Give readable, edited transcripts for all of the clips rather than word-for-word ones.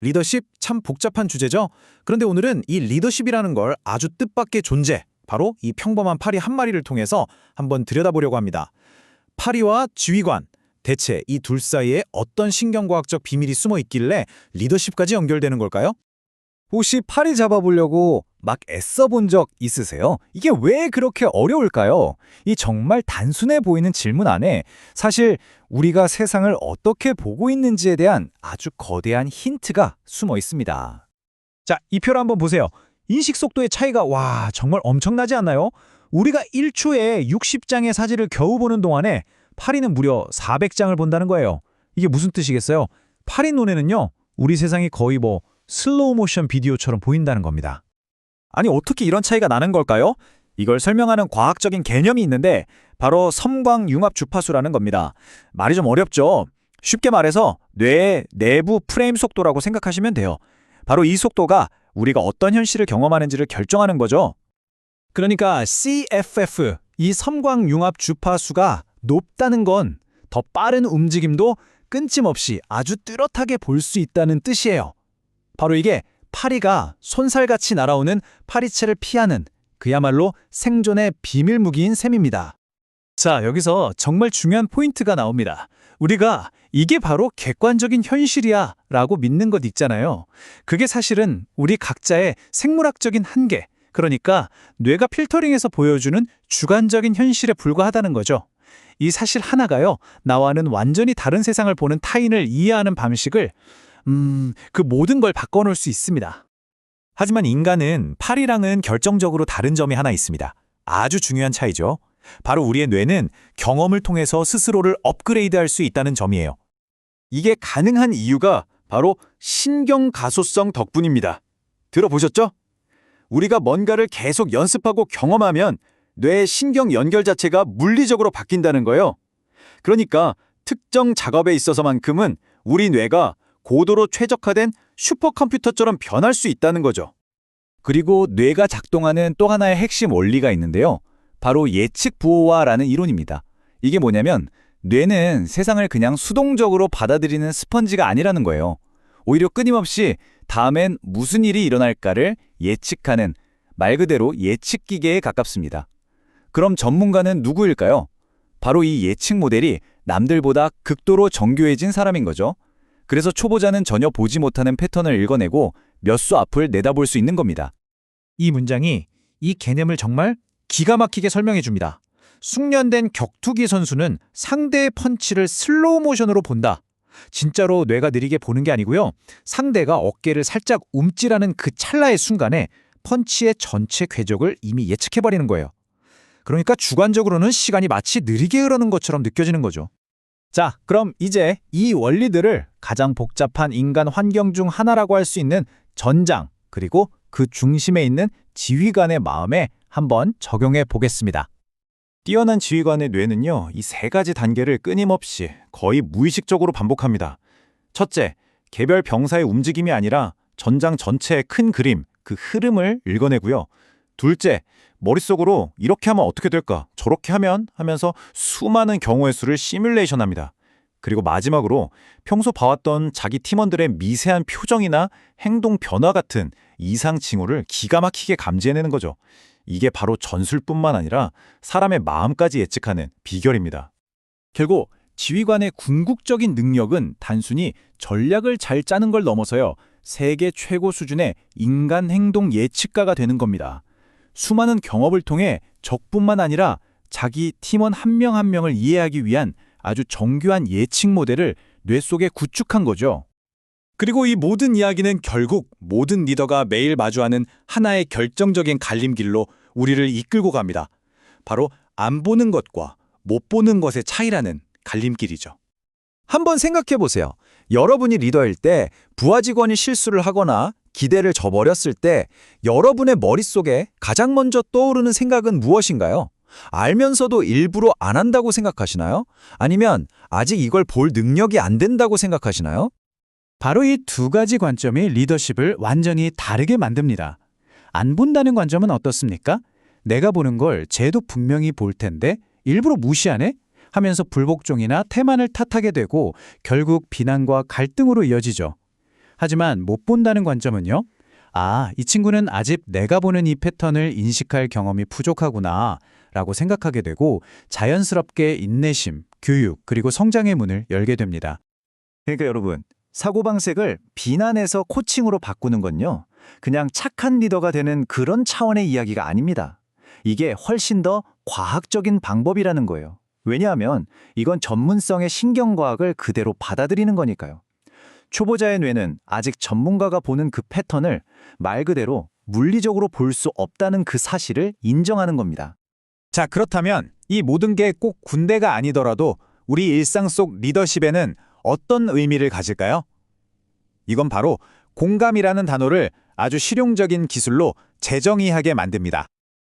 리더십 참 복잡한 주제죠? 그런데 오늘은 이 리더십이라는 걸 아주 뜻밖의 존재, 바로 이 평범한 파리 한 마리를 통해서 한번 들여다보려고 합니다. 파리와 지휘관, 대체 이 둘 사이에 어떤 신경과학적 비밀이 숨어 있길래 리더십까지 연결되는 걸까요? 혹시 파리 잡아보려고 막 애써 본 적 있으세요? 이게 왜 그렇게 어려울까요? 이 정말 단순해 보이는 질문 안에 사실 우리가 세상을 어떻게 보고 있는지에 대한 아주 거대한 힌트가 숨어 있습니다. 자, 이 표를 한번 보세요. 인식 속도의 차이가 정말 엄청나지 않나요? 우리가 1초에 60장의 사진을 겨우 보는 동안에 파리는 무려 400장을 본다는 거예요. 이게 무슨 뜻이겠어요? 파리 눈에는요, 우리 세상이 거의 슬로우 모션 비디오처럼 보인다는 겁니다. 아니, 어떻게 이런 차이가 나는 걸까요? 이걸 설명하는 과학적인 개념이 있는데 바로 섬광융합 주파수라는 겁니다. 말이 좀 어렵죠? 쉽게 말해서 뇌의 내부 프레임 속도라고 생각하시면 돼요. 바로 이 속도가 우리가 어떤 현실을 경험하는지를 결정하는 거죠. 그러니까 CFF, 이 섬광융합 주파수가 높다는 건 더 빠른 움직임도 끊임없이 아주 뚜렷하게 볼 수 있다는 뜻이에요. 바로 이게 파리가 손살같이 날아오는 파리채를 피하는 그야말로 생존의 비밀 무기인 셈입니다. 자, 여기서 정말 중요한 포인트가 나옵니다. 우리가 이게 바로 객관적인 현실이야 라고 믿는 것 있잖아요. 그게 사실은 우리 각자의 생물학적인 한계, 그러니까 뇌가 필터링해서 보여주는 주관적인 현실에 불과하다는 거죠. 이 사실 하나가요, 나와는 완전히 다른 세상을 보는 타인을 이해하는 방식을 그 모든 걸 바꿔놓을 수 있습니다. 하지만 인간은 파리랑은 결정적으로 다른 점이 하나 있습니다. 아주 중요한 차이죠. 바로 우리의 뇌는 경험을 통해서 스스로를 업그레이드할 수 있다는 점이에요. 이게 가능한 이유가 바로 신경가소성 덕분입니다. 들어보셨죠? 우리가 뭔가를 계속 연습하고 경험하면 뇌의 신경 연결 자체가 물리적으로 바뀐다는 거예요. 그러니까 특정 작업에 있어서만큼은 우리 뇌가 고도로 최적화된 슈퍼컴퓨터처럼 변할 수 있다는 거죠. 그리고 뇌가 작동하는 또 하나의 핵심 원리가 있는데요. 바로 예측 부호화라는 이론입니다. 이게 뭐냐면 뇌는 세상을 그냥 수동적으로 받아들이는 스펀지가 아니라는 거예요. 오히려 끊임없이 다음엔 무슨 일이 일어날까를 예측하는 말 그대로 예측 기계에 가깝습니다. 그럼 전문가는 누구일까요? 바로 이 예측 모델이 남들보다 극도로 정교해진 사람인 거죠. 그래서 초보자는 전혀 보지 못하는 패턴을 읽어내고 몇 수 앞을 내다볼 수 있는 겁니다. 이 문장이 이 개념을 정말 기가 막히게 설명해 줍니다. 숙련된 격투기 선수는 상대의 펀치를 슬로우 모션으로 본다. 진짜로 뇌가 느리게 보는 게 아니고요. 상대가 어깨를 살짝 움찔하는 그 찰나의 순간에 펀치의 전체 궤적을 이미 예측해버리는 거예요. 그러니까 주관적으로는 시간이 마치 느리게 흐르는 것처럼 느껴지는 거죠. 자, 그럼 이제 이 원리들을 가장 복잡한 인간 환경 중 하나라고 할 수 있는 전장, 그리고 그 중심에 있는 지휘관의 마음에 한번 적용해 보겠습니다. 뛰어난 지휘관의 뇌는요, 이 세 가지 단계를 끊임없이 거의 무의식적으로 반복합니다. 첫째, 개별 병사의 움직임이 아니라 전장 전체의 큰 그림, 그 흐름을 읽어내고요. 둘째, 머릿속으로 이렇게 하면 어떻게 될까, 저렇게 하면 하면서 수많은 경우의 수를 시뮬레이션합니다. 그리고 마지막으로 평소 봐왔던 자기 팀원들의 미세한 표정이나 행동 변화 같은 이상 징후를 기가 막히게 감지해내는 거죠. 이게 바로 전술뿐만 아니라 사람의 마음까지 예측하는 비결입니다. 결국 지휘관의 궁극적인 능력은 단순히 전략을 잘 짜는 걸 넘어서요, 세계 최고 수준의 인간 행동 예측가가 되는 겁니다. 수많은 경험을 통해 적뿐만 아니라 자기 팀원 한 명 한 명을 이해하기 위한 아주 정교한 예측 모델을 뇌 속에 구축한 거죠. 그리고 이 모든 이야기는 결국 모든 리더가 매일 마주하는 하나의 결정적인 갈림길로 우리를 이끌고 갑니다. 바로 안 보는 것과 못 보는 것의 차이라는 갈림길이죠. 한번 생각해 보세요. 여러분이 리더일 때 부하 직원이 실수를 하거나 기대를 저버렸을 때 여러분의 머릿속에 가장 먼저 떠오르는 생각은 무엇인가요? 알면서도 일부러 안 한다고 생각하시나요? 아니면 아직 이걸 볼 능력이 안 된다고 생각하시나요? 바로 이 두 가지 관점이 리더십을 완전히 다르게 만듭니다. 안 본다는 관점은 어떻습니까? 내가 보는 걸 쟤도 분명히 볼 텐데 일부러 무시하네? 하면서 불복종이나 태만을 탓하게 되고 결국 비난과 갈등으로 이어지죠. 하지만 못 본다는 관점은요? 아, 이 친구는 아직 내가 보는 이 패턴을 인식할 경험이 부족하구나 라고 생각하게 되고 자연스럽게 인내심, 교육, 그리고 성장의 문을 열게 됩니다. 그러니까 여러분, 사고방식을 비난에서 코칭으로 바꾸는 건요, 그냥 착한 리더가 되는 그런 차원의 이야기가 아닙니다. 이게 훨씬 더 과학적인 방법이라는 거예요. 왜냐하면 이건 전문성의 신경과학을 그대로 받아들이는 거니까요. 초보자의 뇌는 아직 전문가가 보는 그 패턴을 말 그대로 물리적으로 볼 수 없다는 그 사실을 인정하는 겁니다. 자, 그렇다면 이 모든 게 꼭 군대가 아니더라도 우리 일상 속 리더십에는 어떤 의미를 가질까요? 이건 바로 공감이라는 단어를 아주 실용적인 기술로 재정의하게 만듭니다.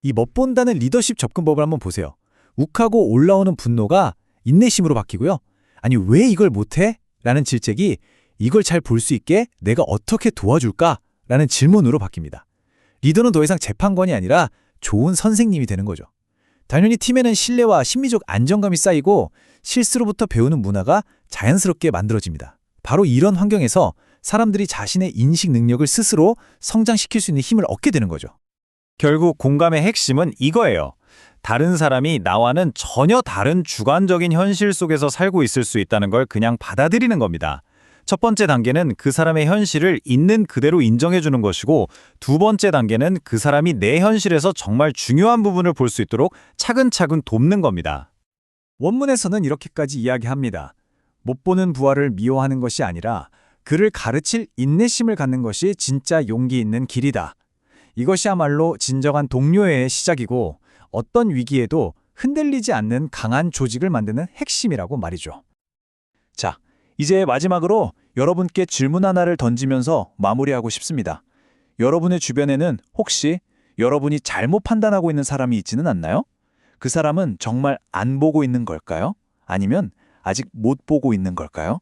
이 멋본다는 리더십 접근법을 한번 보세요. 욱하고 올라오는 분노가 인내심으로 바뀌고요. 아니, 왜 이걸 못해? 라는 질책이 이걸 잘 볼 수 있게 내가 어떻게 도와줄까? 라는 질문으로 바뀝니다. 리더는 더 이상 재판관이 아니라 좋은 선생님이 되는 거죠. 당연히 팀에는 신뢰와 심리적 안정감이 쌓이고 실수로부터 배우는 문화가 자연스럽게 만들어집니다. 바로 이런 환경에서 사람들이 자신의 인식 능력을 스스로 성장시킬 수 있는 힘을 얻게 되는 거죠. 결국 공감의 핵심은 이거예요. 다른 사람이 나와는 전혀 다른 주관적인 현실 속에서 살고 있을 수 있다는 걸 그냥 받아들이는 겁니다. 첫 번째 단계는 그 사람의 현실을 있는 그대로 인정해주는 것이고, 두 번째 단계는 그 사람이 내 현실에서 정말 중요한 부분을 볼 수 있도록 차근차근 돕는 겁니다. 원문에서는 이렇게까지 이야기합니다. 못 보는 부하를 미워하는 것이 아니라 그를 가르칠 인내심을 갖는 것이 진짜 용기 있는 길이다. 이것이야말로 진정한 동료애의 시작이고 어떤 위기에도 흔들리지 않는 강한 조직을 만드는 핵심이라고 말이죠. 자, 이제 마지막으로 여러분께 질문 하나를 던지면서 마무리하고 싶습니다. 여러분의 주변에는 혹시 여러분이 잘못 판단하고 있는 사람이 있지는 않나요? 그 사람은 정말 안 보고 있는 걸까요? 아니면 아직 못 보고 있는 걸까요?